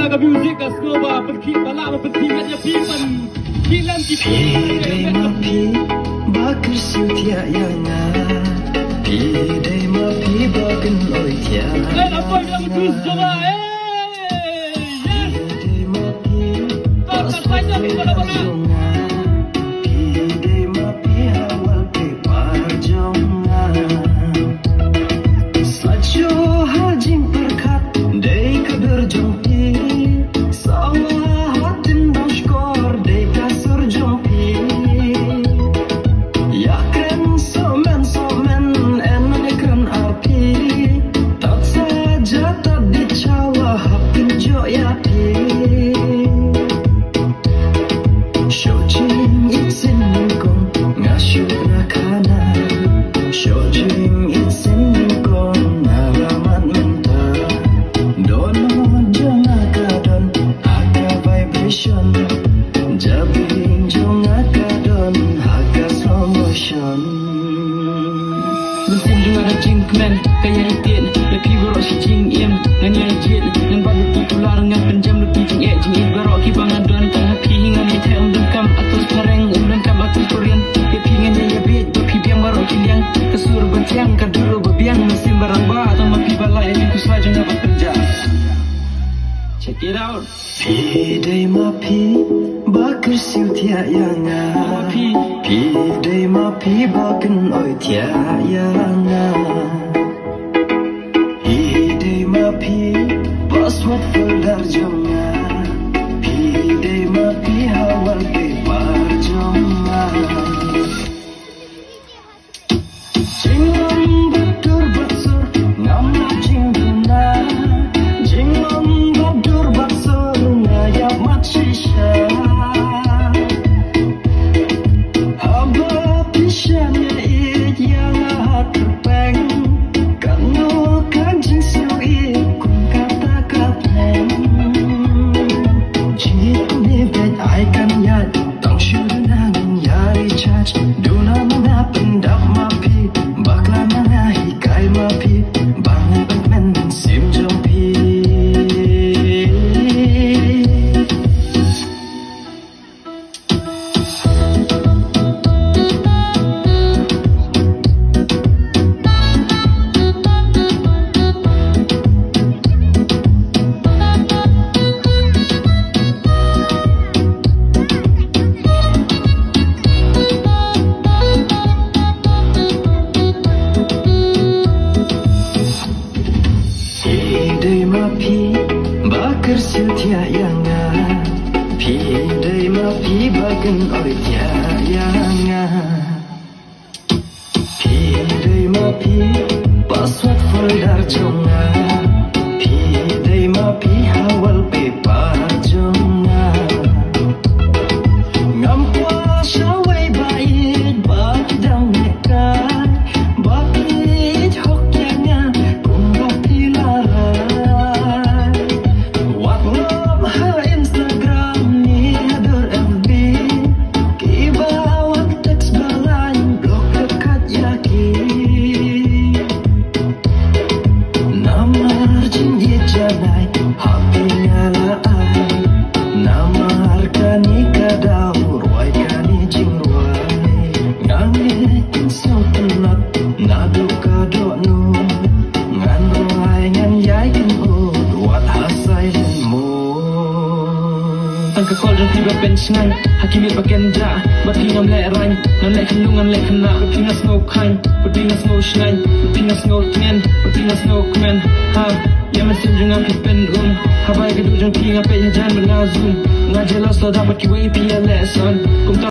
laga music ka snowba pergi bala pergi aja pipan kilan ki pi ma pi bakar sutia yana pi dei ma pi bakan oi tia apa yang terus coba yes dei ma pi tak saja pada bala pi dei ma pi awal pe parjonga sajo hajing perkat dei kader jompi sama hatin boskor dei kasur jompi ya kren somen en ekran api tak saja tak dicawa hapin jo ya pi shojing itsin kong ngashu nakana shojing itsin kong nalaman menta dono jonga kadon aga vibration jabing jonga kadon aga slow motion mesin juga ada jingkmen kaya itin ya pi borok si jing im nganya jin yang balik tular ngan penjam lebih jing jing borok ki bangan don tang pi ngan ni tem dum kam atus kareng kam atus korean ya pi nganya ya bit pi biang borok ki liang kesur bentiang kaduro bebiang mesin barang ba atau pi balai ni ku saja ngapa kerja. Check it out. pi dei ma pi bakar siu tia yana pi dei ma pi bakan oi tia yana pi dei ma pi password folder jonga pi dei ma pi awal pe parjonga jingam batur batsur ngam jingduna jingam batur batsur ngaya machisha haba pishannya it yang terpeng kanu kanjing sui kun kata kapeng jingit ni bet ai kan yat tang shurunang yari charge duna mana pendap mapi bakla mana hikai mapi bangun men sim jompi dei ma pi bakar siu tia yana pi dei ma pi bakan oi tia yana pi dei ma pi password folder jonga pi dei ma pi awal pe parjonga ngam kwa shawai bait bak dang nekai bakit hokyanya kung bapilaran wat love ha Instagram ni hadir FB kibawat teks balan blok dekat yakin namar jinjit janai hati nyalaai namar kani kadau ruai kani jing ruai ngangit insau tenat nadu kadok nu ngan ruai ngan yai kan wat hasai dan mu Tangka kol dan tiba pensinan Hakimit bagenda Batinam lerang Nanlek kenungan lek kena Batingas ngokang Batingas ngosnang Batingas ngotnen Batingas ngokmen Ha Ya mesin jangan pipen Habai kedujang ki ngapai jajan bernazum Ngajelas lo dapat kiwai pia lesan